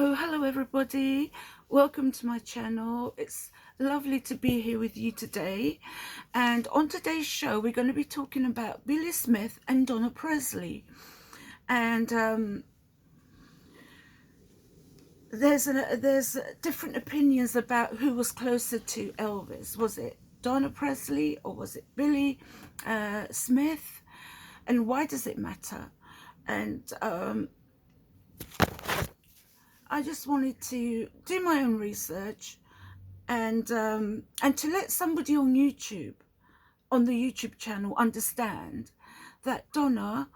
Oh, hello everybody. Welcome to my channel. It's lovely to be here with you today. And on today's show, we're going to be talking about Billy Smith and Donna Presley. And there's different opinions about who was closer to Elvis. Was it Donna Presley or was it Billy Smith? And why does it matter? And I just wanted to do my own research and to let somebody on YouTube, on the YouTube channel, understand that Donna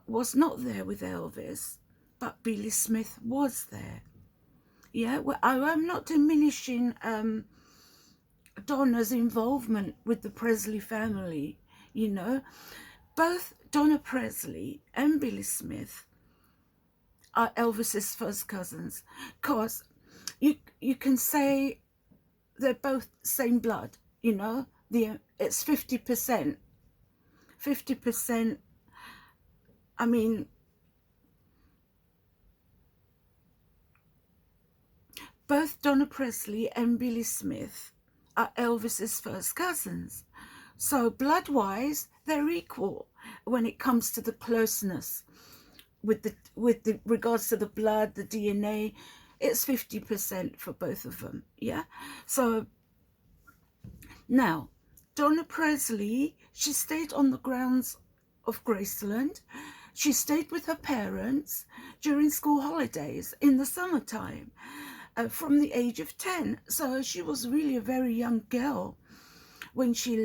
was not there with Elvis, but Billy Smith was there. Yeah, well, I'm not diminishing Donna's involvement with the Presley family, you know. Both Donna Presley and Billy Smith are Elvis's first cousins, because you can say they're both same blood, you know. It's 50%. 50%. I mean, both Donna Presley and Billy Smith are Elvis's first cousins. So blood-wise, they're equal when it comes to the closeness with the regards to the blood, the DNA. It's 50% for both of them. Yeah. So now, Donna Presley, she stayed on the grounds of Graceland. She stayed with her parents during school holidays in the summertime from the age of 10. So she was really a very young girl when she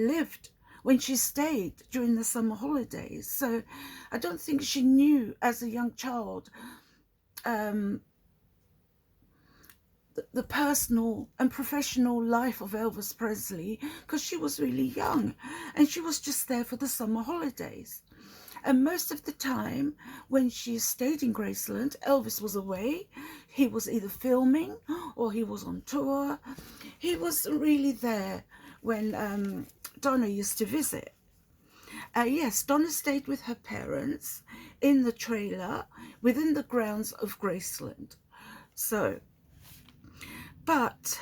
stayed during the summer holidays. So I don't think she knew as a young child the personal and professional life of Elvis Presley, because she was really young and she was just there for the summer holidays. And most of the time when she stayed in Graceland, Elvis was away. He was either filming or he was on tour. He wasn't really there when Donna used to visit. Yes, Donna stayed with her parents in the trailer within the grounds of Graceland. So, but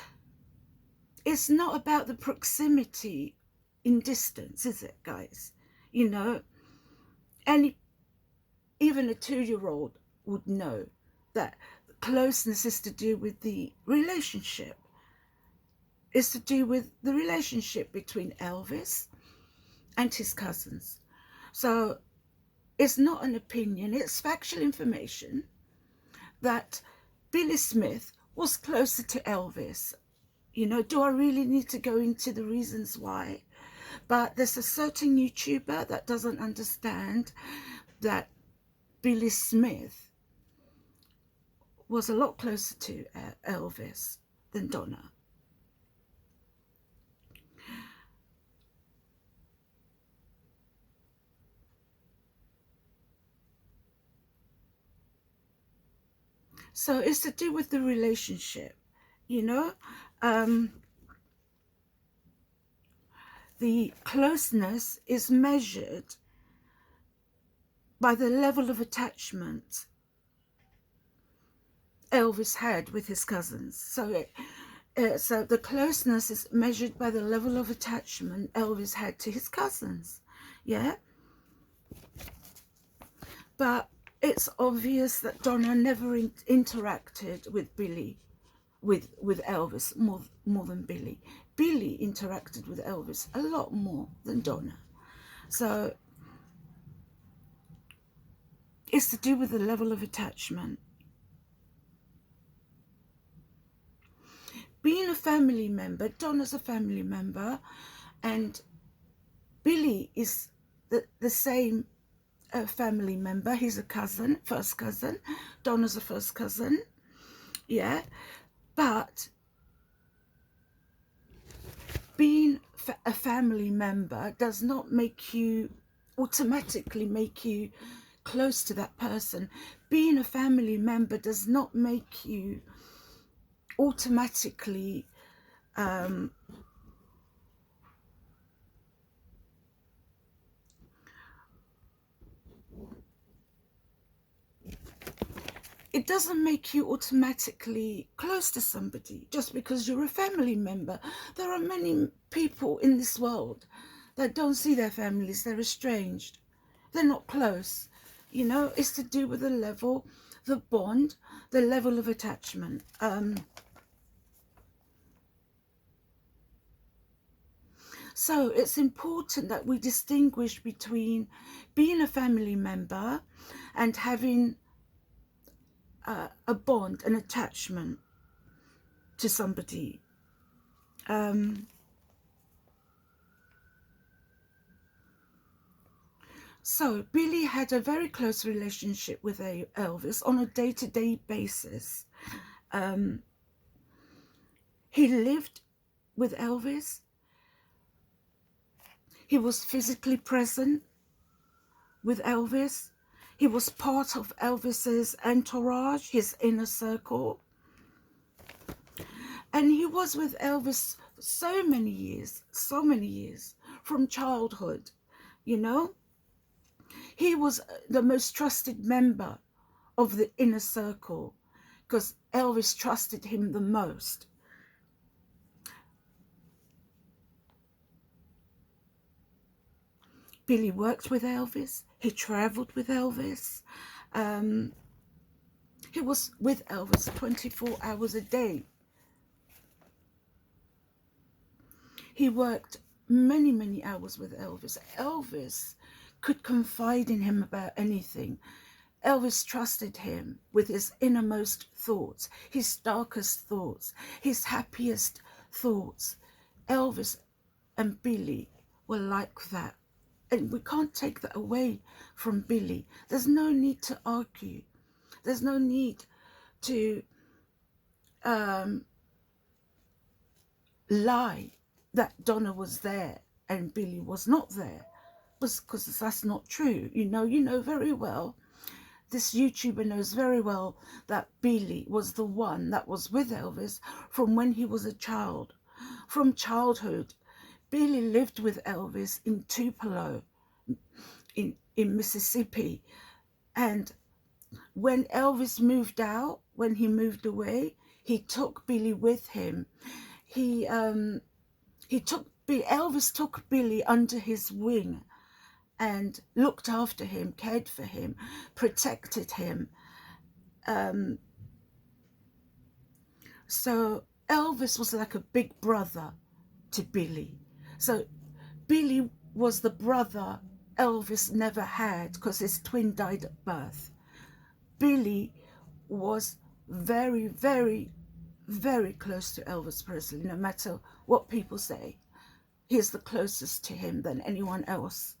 it's not about the proximity in distance, is it, guys? You know, and even a 2-year-old would know that closeness is to do with the relationship. It's to do with the relationship between Elvis and his cousins. So it's not an opinion, it's factual information that Billy Smith was closer to Elvis. You know, do I really need to go into the reasons why? But there's a certain YouTuber that doesn't understand that Billy Smith was a lot closer to Elvis than Donna. So it's to do with the relationship, you know. The closeness is measured by the level of attachment Elvis had with his cousins. So so the closeness is measured by the level of attachment Elvis had to his cousins. Yeah. But it's obvious that Donna never interacted with Billy, with Elvis more than Billy. Billy interacted with Elvis a lot more than Donna. So it's to do with the level of attachment. Being a family member, Donna's a family member, and Billy is the same family member. He's a cousin, first cousin. Donna's a first cousin. Yeah. But being a family member does not automatically make you close to that person. Being a family member does not make you automatically it doesn't make you automatically close to somebody just because you're a family member. There are many people in this world that don't see their families. They're estranged. They're not close. You know, it's to do with the level, the bond, the level of attachment. So it's important that we distinguish between being a family member and having a bond, an attachment to somebody. So Billy had a very close relationship with Elvis on a day-to-day basis. He lived with Elvis. He was physically present with Elvis. He was part of Elvis's entourage, his inner circle. And he was with Elvis so many years, from childhood, you know. He was the most trusted member of the inner circle because Elvis trusted him the most. Billy worked with Elvis. He traveled with Elvis. He was with Elvis 24 hours a day. He worked many, many hours with Elvis. Elvis could confide in him about anything. Elvis trusted him with his innermost thoughts, his darkest thoughts, his happiest thoughts. Elvis and Billy were like that. And we can't take that away from Billy. There's no need to argue. There's no need to lie that Donna was there and Billy was not there, because that's not true. You know very well, this YouTuber knows very well that Billy was the one that was with Elvis from when he was a child. From childhood, Billy lived with Elvis in Tupelo in Mississippi. And when Elvis moved out, when he moved away, he took Billy with him. Elvis took Billy under his wing and looked after him, cared for him, protected him. So Elvis was like a big brother to Billy. So Billy was the brother Elvis never had because his twin died at birth. Billy was very, very, very close to Elvis Presley, no matter what people say. He's the closest to him than anyone else.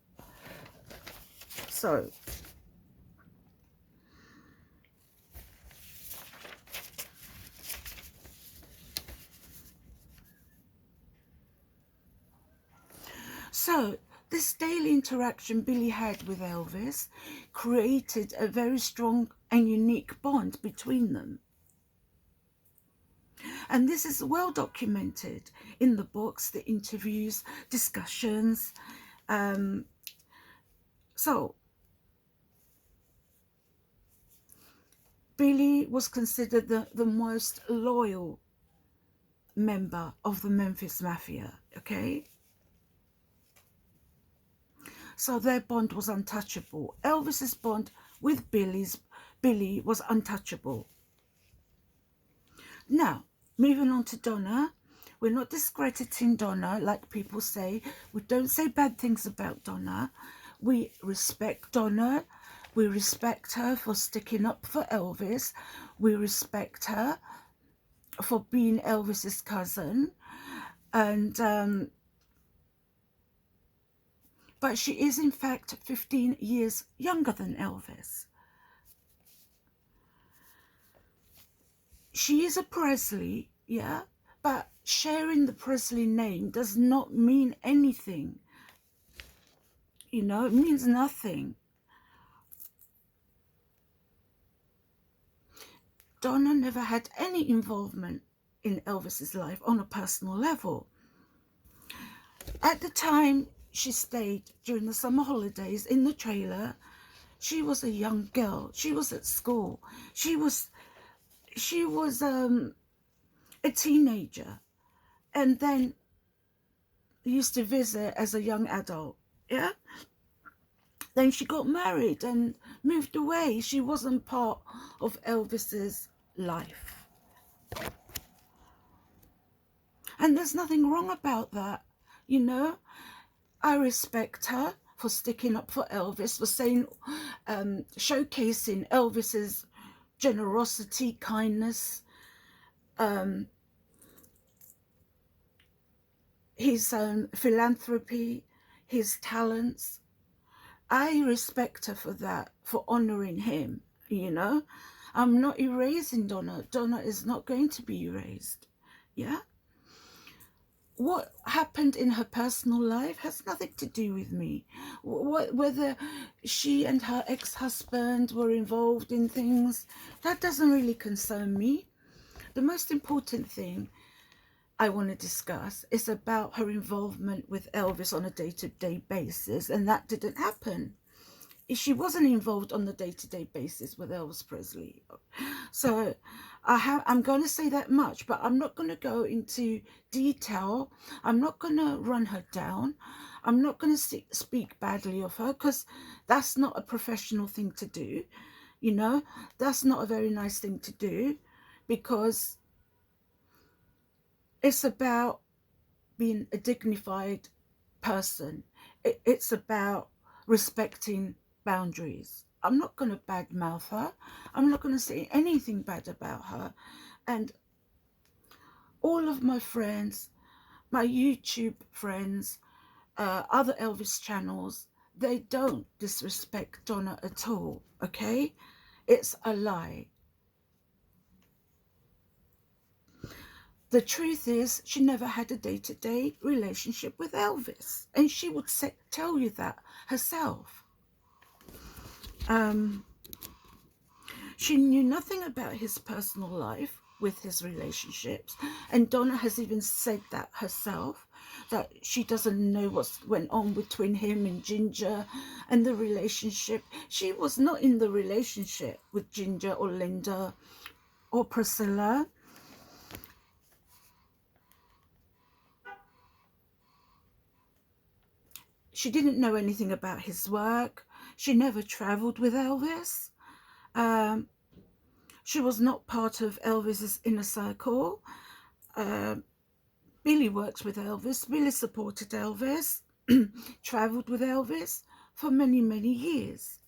So this daily interaction Billy had with Elvis created a very strong and unique bond between them. And this is well documented in the books, the interviews, discussions. So Billy was considered the most loyal member of the Memphis Mafia, okay? So their bond was untouchable. Elvis's bond with Billy was untouchable. Now, moving on to Donna. We're not discrediting Donna like people say. We don't say bad things about Donna. We respect Donna. We respect her for sticking up for Elvis. We respect her for being Elvis's cousin. And but she is in fact 15 years younger than Elvis. She is a Presley, yeah, but sharing the Presley name does not mean anything. You know, it means nothing. Donna never had any involvement in Elvis's life on a personal level. At the time she stayed during the summer holidays in the trailer, She was a young girl. She was at school. She was a teenager, and then used to visit as a young adult. Yeah. Then she got married and moved away. She wasn't part of Elvis's life. And there's nothing wrong about that, you know. I respect her for sticking up for Elvis, for saying, showcasing Elvis's generosity, kindness, his philanthropy, his talents. I respect her for that, for honouring him, you know. I'm not erasing Donna. Donna is not going to be erased, yeah. What happened in her personal life has nothing to do with me. Whether she and her ex-husband were involved in things, that doesn't really concern me. The most important thing I want to discuss is about her involvement with Elvis on a day-to-day basis, and that didn't happen. She wasn't involved on the day-to-day basis with Elvis Presley. So I'm going to say that much, but I'm not going to go into detail. I'm not going to run her down. I'm not going to speak badly of her, because that's not a professional thing to do. You know, that's not a very nice thing to do, because it's about being a dignified person. It's about respecting boundaries. I'm not going to badmouth her. I'm not going to say anything bad about her. And all of my friends, my YouTube friends, other Elvis channels, they don't disrespect Donna at all, okay? It's a lie. The truth is, she never had a day-to-day relationship with Elvis, and she would tell you that herself. She knew nothing about his personal life with his relationships, and Donna has even said that herself, that she doesn't know what went on between him and Ginger and the relationship. She was not in the relationship with Ginger or Linda or Priscilla. She didn't know anything about his work. She never traveled with Elvis. She was not part of Elvis's inner circle. Billy worked with Elvis. Billy supported Elvis, traveled with Elvis for many, many years.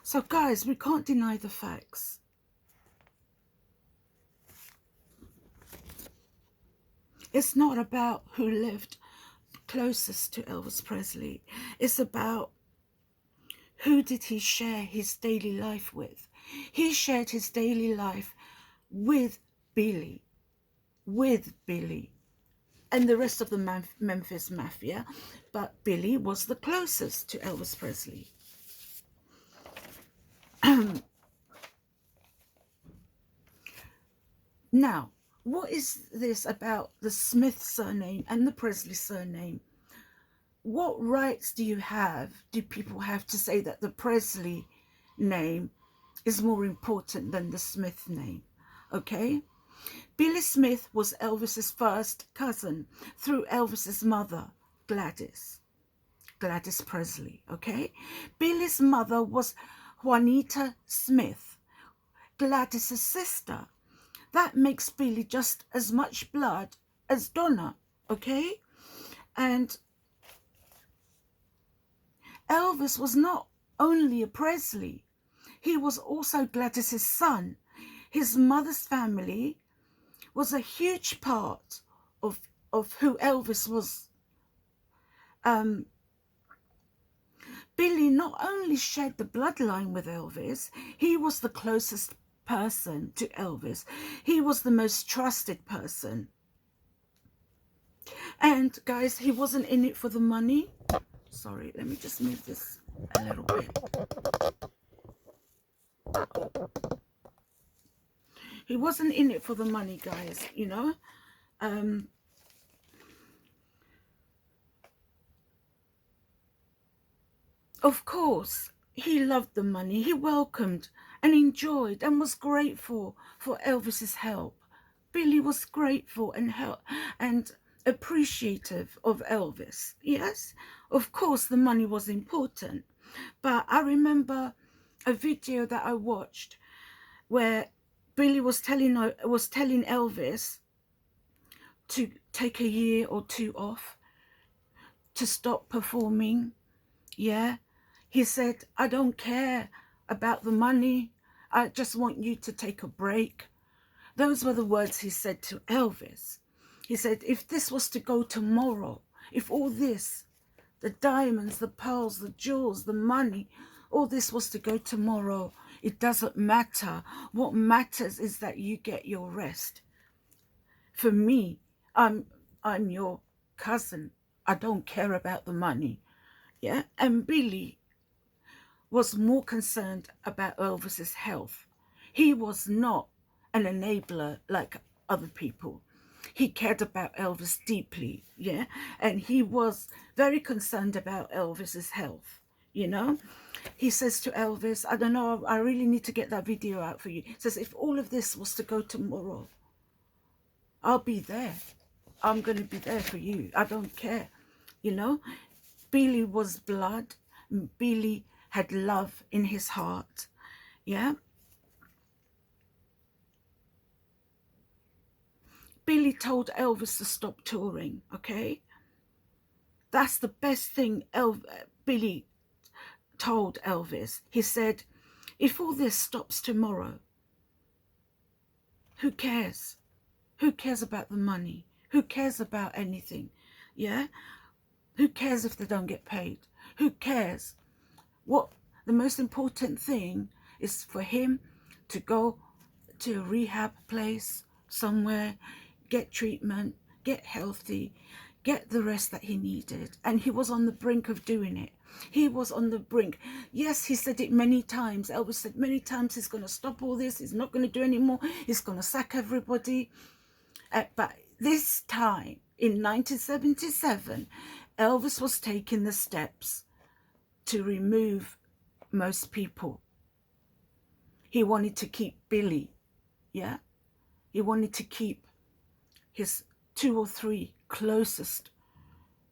So guys, we can't deny the facts. It's not about who lived closest to Elvis Presley. It's about who did he share his daily life with. He shared his daily life with Billy, and the rest of the Memphis Mafia, but Billy was the closest to Elvis Presley. Now, what is this about the Smith surname and the Presley surname? What rights do people have to say that the Presley name is more important than the Smith name? Okay? Billy Smith was Elvis's first cousin through Elvis's mother, Gladys Presley, okay? Billy's mother was Juanita Smith, Gladys's sister. That makes Billy just as much blood as Donna, okay? And Elvis was not only a Presley, he was also Gladys's son. His mother's family was a huge part of who Elvis was. Billy not only shared the bloodline with Elvis, he was the closest person to Elvis. He was the most trusted person. And guys, he wasn't in it for the money. Sorry, let me just move this a little bit. He wasn't in it for the money, guys, you know. Of course, he loved the money. He welcomed and enjoyed and was grateful for Elvis's help. Billy was grateful and appreciative of Elvis. Yes, of course, the money was important. But I remember a video that I watched where Billy was telling Elvis to take a year or two off, to stop performing. Yeah, he said, I don't care about the money. I just want you to take a break. Those were the words he said to Elvis. He said, if this was to go tomorrow, if all this, the diamonds, the pearls, the jewels, the money, all this was to go tomorrow, it doesn't matter. What matters is that you get your rest. For me, I'm your cousin. I don't care about the money. Yeah, and Billy was more concerned about Elvis's health. He was not an enabler like other people. He cared about Elvis deeply, yeah, and he was very concerned about Elvis's health, you know. He says to Elvis, I don't know, I really need to get that video out for you. He says, if all of this was to go tomorrow, I'll be there. I'm going to be there for you. I don't care, you know. Billy was blood. Billy had love in his heart, yeah. Billy told Elvis to stop touring, okay? That's the best thing Billy told Elvis. He said, if all this stops tomorrow, who cares? Who cares about the money? Who cares about anything? Yeah? Who cares if they don't get paid? Who cares? What the most important thing is for him to go to a rehab place somewhere, get treatment, get healthy, get the rest that he needed. And he was on the brink of doing it. He was on the brink. Yes, he said it many times. Elvis said many times he's going to stop all this. He's not going to do anymore. He's going to sack everybody. But this time, in 1977, Elvis was taking the steps to remove most people. He wanted to keep Billy, yeah? He wanted to keep his 2 or 3 closest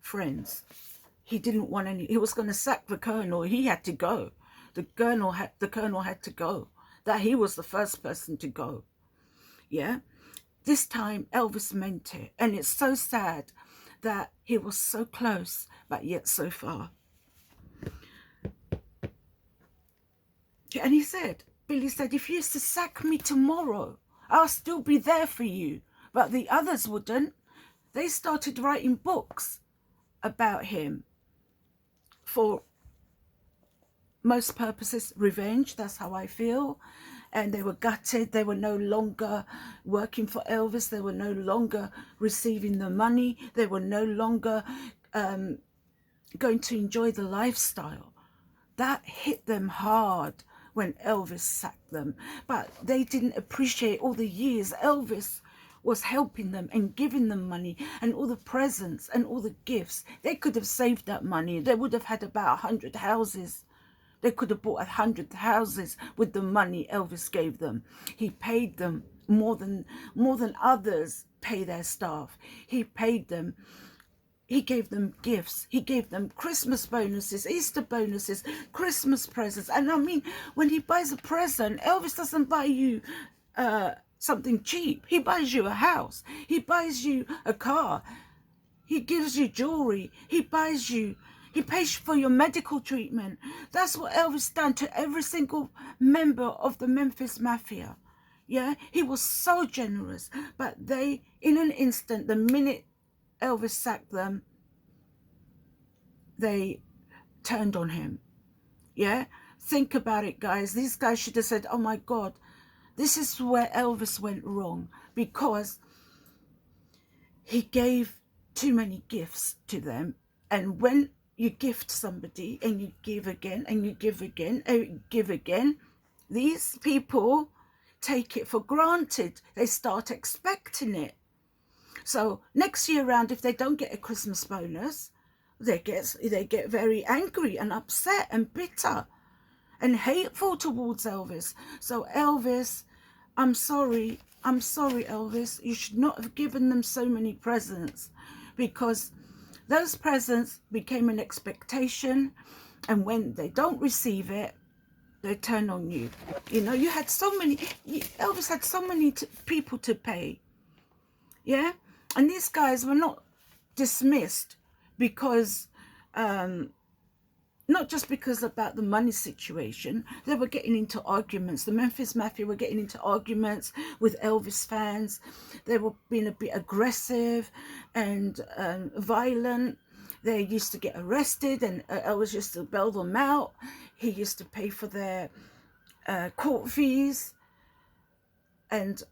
friends. He didn't want any. He was going to sack the colonel. He had to go. The colonel had to go. That he was the first person to go. Yeah. This time Elvis meant it, and it's so sad that he was so close but yet so far. And he said, Billy said, if you used to sack me tomorrow, I'll still be there for you. But the others wouldn't. They started writing books about him for most purposes, revenge. That's how I feel. And they were gutted. They were no longer working for Elvis. They were no longer receiving the money. They were no longer going to enjoy the lifestyle. That hit them hard when Elvis sacked them. But they didn't appreciate all the years Elvis was helping them and giving them money and all the presents and all the gifts. They could have saved that money. They would have had about 100 houses. They could have bought 100 houses with the money Elvis gave them. He paid them more than others pay their staff. He paid them. He gave them gifts. He gave them Christmas bonuses, Easter bonuses, Christmas presents. And I mean, when he buys a present, Elvis doesn't buy you something cheap. He buys you a house. He buys you a car. He gives you jewelry. He pays for your medical treatment. That's what Elvis done to every single member of the Memphis Mafia. Yeah, he was so generous. But they, in an instant, the minute Elvis sacked them, they turned on him. Yeah, think about it, guys. These guys should have said, oh my God, this is where Elvis went wrong, because he gave too many gifts to them. And when you gift somebody and you give again and you give again and you give again, these people take it for granted. They start expecting it. So next year round, if they don't get a Christmas bonus, they get very angry and upset and bitter and hateful towards Elvis. So Elvis, I'm sorry, Elvis, you should not have given them so many presents, because those presents became an expectation, and when they don't receive it, they turn on you. You know, you had so many, Elvis had so many people to pay, yeah? And these guys were not dismissed because, not just because about the money situation. They were getting into arguments. The Memphis Mafia were getting into arguments with Elvis fans. They were being a bit aggressive and violent. They used to get arrested, and Elvis used to bail them out. He used to pay for their court fees, and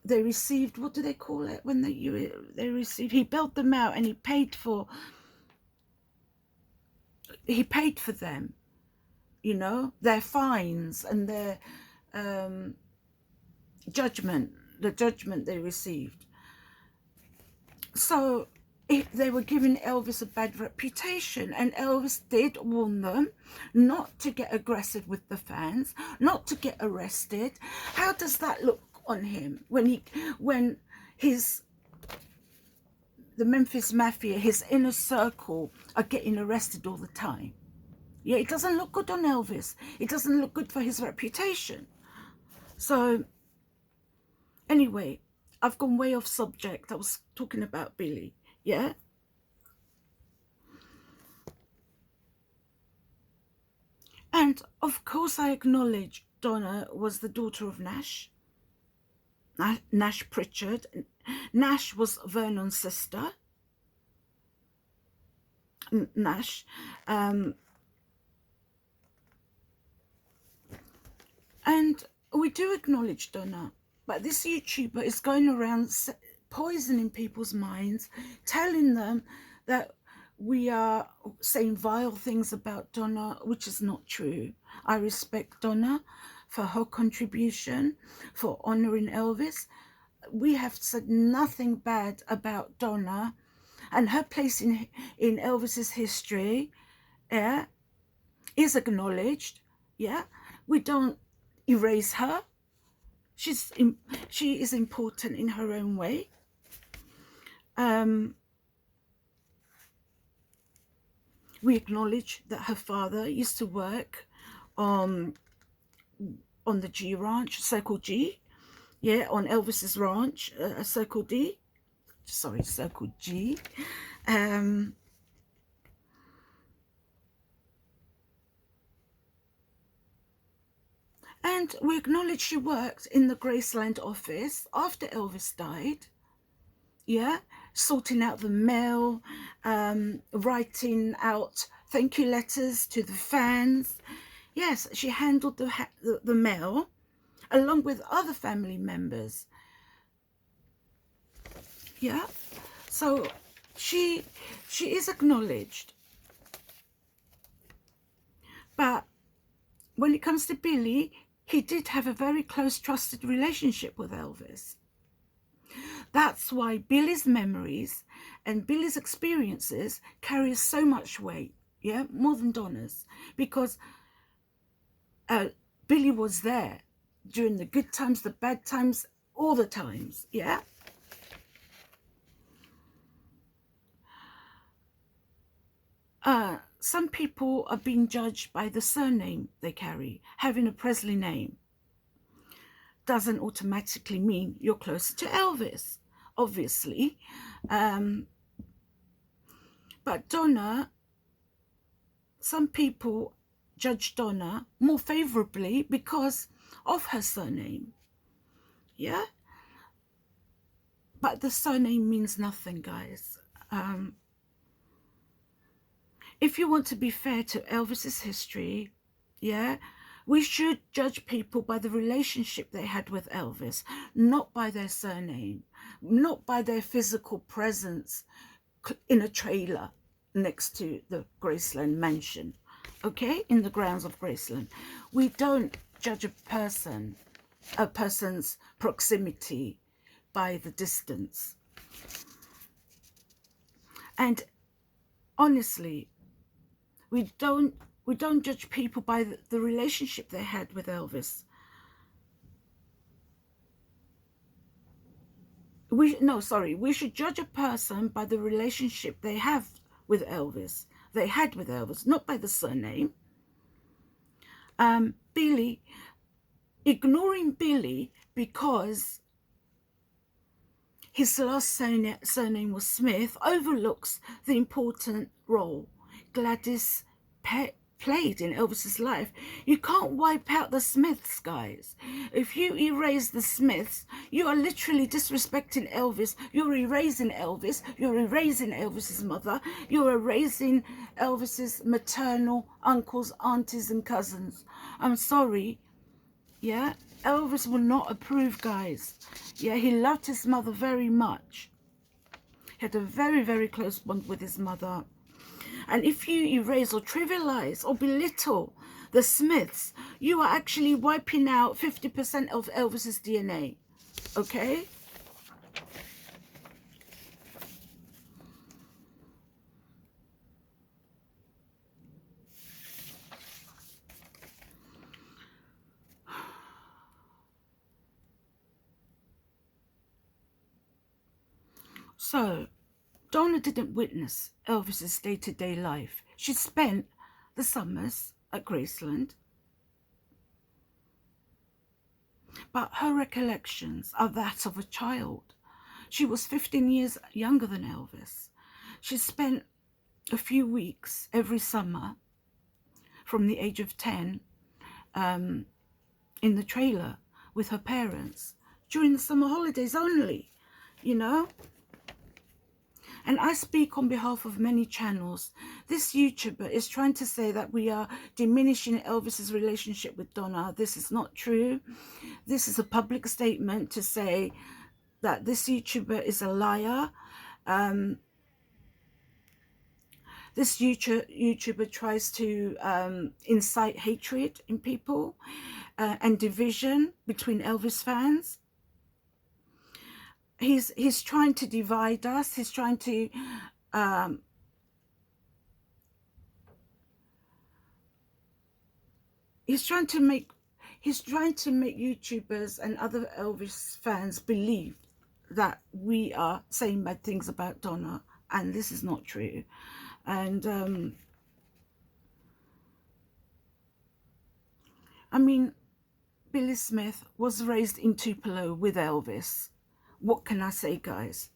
they received, what do they call it when they received, he bailed them out, and he paid for them, you know, their fines and their judgment, the judgment they received. So they were giving Elvis a bad reputation, and Elvis did warn them not to get aggressive with the fans, not to get arrested. How does that look on him when the Memphis Mafia, his inner circle, are getting arrested all the time? Yeah, it doesn't look good on Elvis. It doesn't look good for his reputation. So anyway, I've gone way off subject. I was talking about Billy. Yeah. And of course I acknowledge Donna was the daughter of Nash Pritchard. Nash was Vernon's sister. Nash. And we do acknowledge Donna. But this YouTuber is going around poisoning people's minds, telling them that we are saying vile things about Donna, which is not true. I respect Donna for her contribution, for honouring Elvis. We have said nothing bad about Donna, and her place in Elvis's history, yeah, is acknowledged. Yeah, we don't erase her. She is important in her own way. We acknowledge that her father used to work on the G ranch, Circle G, yeah, on Elvis's ranch, Circle D, sorry, Circle G. And we acknowledge she worked in the Graceland office after Elvis died, yeah, sorting out the mail, writing out thank you letters to the fans. Yes, she handled the mail along with other family members. Yeah, so she is acknowledged. But when it comes to Billy, he did have a very close, trusted relationship with Elvis. That's why Billy's memories and Billy's experiences carry so much weight, yeah, more than Donna's, because Billy was there during the good times, the bad times, all the times, yeah. Some people are being judged by the surname they carry. Having a Presley name doesn't automatically mean you're closer to Elvis, obviously. But Donna, some people judge Donna more favorably because of her surname. Yeah? But the surname means nothing, guys. If you want to be fair to Elvis's history, yeah, we should judge people by the relationship they had with Elvis, not by their surname, not by their physical presence in a trailer next to the Graceland mansion, okay, in the grounds of Graceland. We don't judge a person's proximity by the distance. And honestly, we don't judge people by the relationship they had with Elvis. We should judge a person by the relationship they have with Elvis. They had with Elvis, not by the surname. Billy, ignoring Billy because his last surname was Smith, overlooks the important role Gladys played in Elvis's life. You can't wipe out the Smiths, guys. If you erase the Smiths, you are literally disrespecting Elvis. You're erasing Elvis. You're erasing Elvis's mother. You're erasing Elvis's maternal uncles, aunties, and cousins. I'm sorry. Yeah, Elvis will not approve, guys. Yeah, he loved his mother very much. He had a very, very close bond with his mother. And if you erase or trivialize or belittle the Smiths, you are actually wiping out 50% of Elvis's DNA. Okay? So, Donna didn't witness Elvis's day-to-day life. She spent the summers at Graceland. But her recollections are that of a child. She was 15 years younger than Elvis. She spent a few weeks every summer from the age of 10 in the trailer with her parents during the summer holidays only, you know. And I speak on behalf of many channels. This YouTuber is trying to say that we are diminishing Elvis's relationship with Donna. This is not true. This is a public statement to say that this YouTuber is a liar. This YouTuber tries to incite hatred in people and division between Elvis fans. He's trying to divide us. He's trying to make YouTubers and other Elvis fans believe that we are saying bad things about Donna, and this is not true. And I mean, Billy Smith was raised in Tupelo with Elvis. What can I say, guys?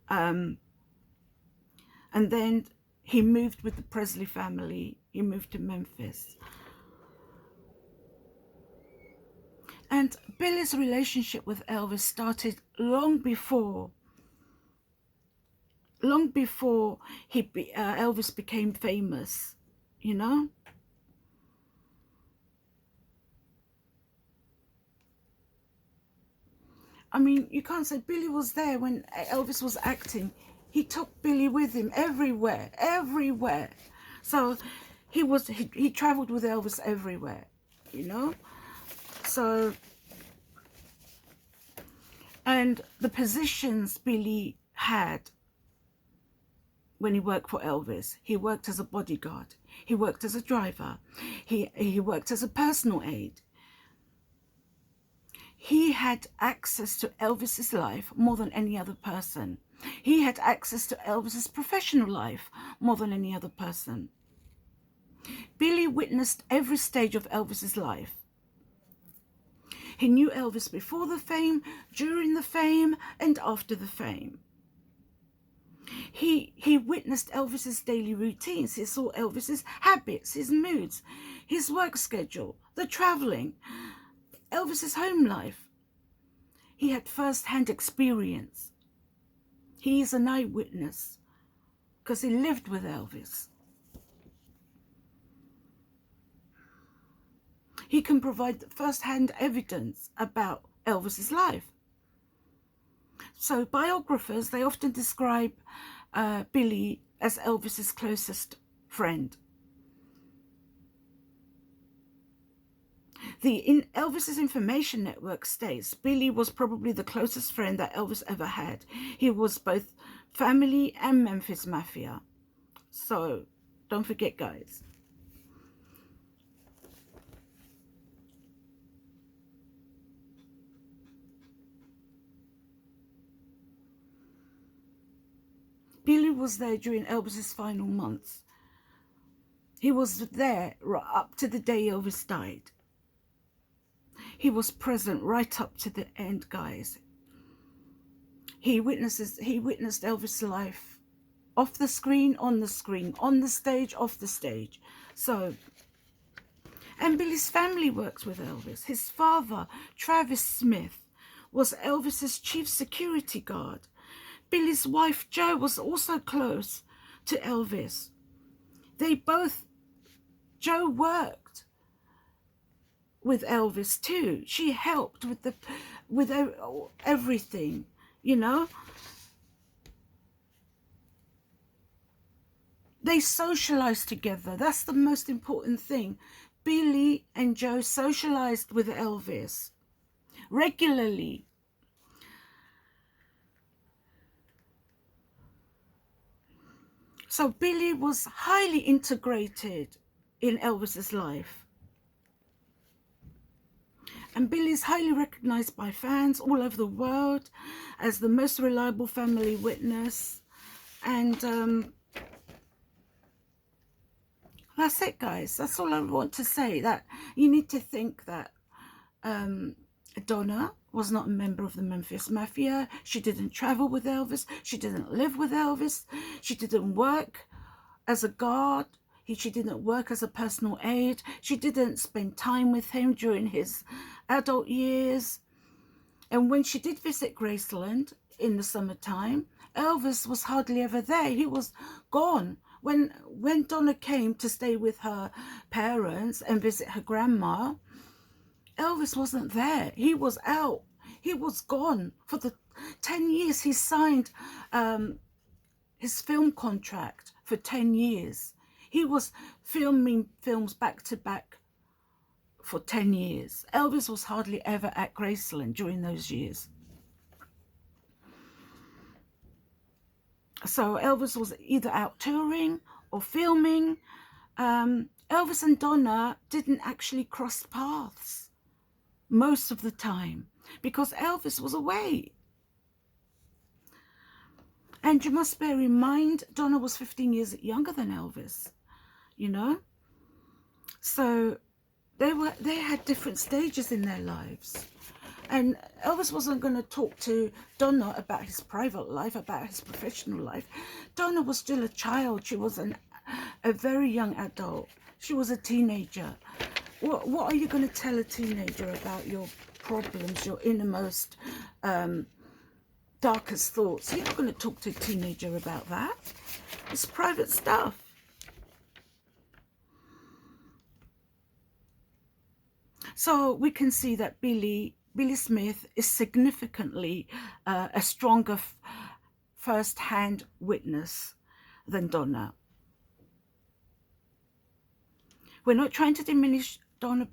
And then he moved with the Presley family. He moved to Memphis. And Billy's relationship with Elvis started long before Elvis became famous, you know? I mean, you can't say Billy was there when Elvis was acting. He took Billy with him everywhere, everywhere. So he traveled with Elvis everywhere, you know? So, and the positions Billy had when he worked for Elvis, he worked as a bodyguard, he worked as a driver, he worked as a personal aide. He had access to Elvis's life more than any other person. He had access to Elvis's professional life more than any other person. Billy witnessed every stage of Elvis's life. He knew Elvis before the fame, during the fame, and after the fame. He witnessed Elvis's daily routines. He saw Elvis's habits, his moods, his work schedule, the traveling, Elvis's home life. He had first-hand experience. He is an eyewitness because he lived with Elvis. He can provide first-hand evidence about Elvis's life. So biographers, they often describe Billy as Elvis's closest friend. Elvis's information network states Billy was probably the closest friend that Elvis ever had. He was both family and Memphis Mafia. So don't forget, guys. Billy was there during Elvis's final months. He was there right up to the day Elvis died. He was present right up to the end, guys. He witnessed Elvis' life off the screen, on the screen, on the stage, off the stage. So, and Billy's family works with Elvis. His father, Travis Smith, was Elvis's chief security guard. Billy's wife, Jo, was also close to Elvis. Jo worked with Elvis too. She helped with everything, you know. They socialized together. That's the most important thing. Billy and Jo socialized with Elvis regularly. So Billy was highly integrated in Elvis's life. And Billy is highly recognized by fans all over the world as the most reliable family witness. And that's it, guys. That's all I want to say. That you need to think that Donna was not a member of the Memphis Mafia. She didn't travel with Elvis. She didn't live with Elvis. She didn't work as a guard. She didn't work as a personal aide. She didn't spend time with him during his adult years. And when she did visit Graceland in the summertime, Elvis was hardly ever there. He was gone. When Donna came to stay with her parents and visit her grandma, Elvis wasn't there. He was out. He was gone. For the 10 years he signed his film contract for 10 years. He was filming films back to back for 10 years. Elvis was hardly ever at Graceland during those years. So Elvis was either out touring or filming. Elvis and Donna didn't actually cross paths most of the time because Elvis was away. And you must bear in mind, Donna was 15 years younger than Elvis, you know. So they had different stages in their lives. And Elvis wasn't going to talk to Donna about his private life, about his professional life. Donna was still a child. She was a very young adult. She was a teenager. What are you going to tell a teenager about your problems, your innermost, darkest thoughts? You're not going to talk to a teenager about that. It's private stuff. So we can see that Billy Smith is significantly a stronger first-hand witness than Donna. We're not trying to diminish Donna.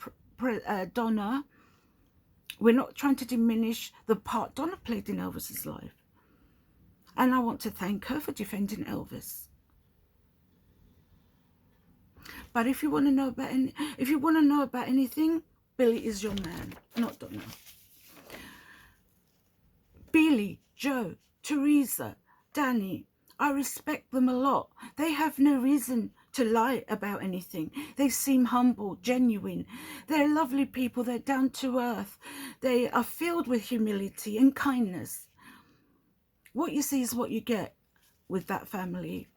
We're not trying to diminish the part Donna played in Elvis's life. And I want to thank her for defending Elvis. But if you want to know about anything, Billy is your man, not Donna. Billy, Jo, Teresa, Danny, I respect them a lot. They have no reason to lie about anything. They seem humble, genuine. They're lovely people. They're down to earth. They are filled with humility and kindness. What you see is what you get with that family.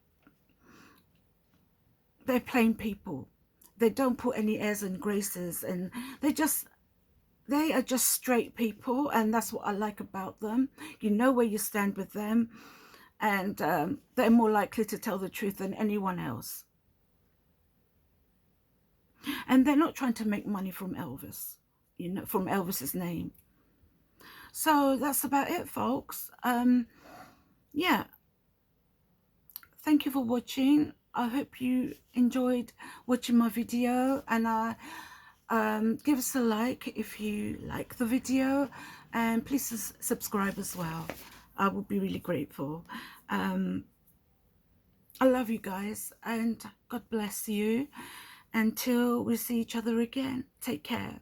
They're plain people. They don't put any airs and graces, and they are just straight people, and that's what I like about them. You know where you stand with them, and they're more likely to tell the truth than anyone else. And they're not trying to make money from Elvis, you know, from Elvis's name. So that's about it, folks. Yeah. Thank you for watching. I hope you enjoyed watching my video, and give us a like if you like the video, and please subscribe as well. I would be really grateful. I love you guys, and God bless you. Until we see each other again, take care.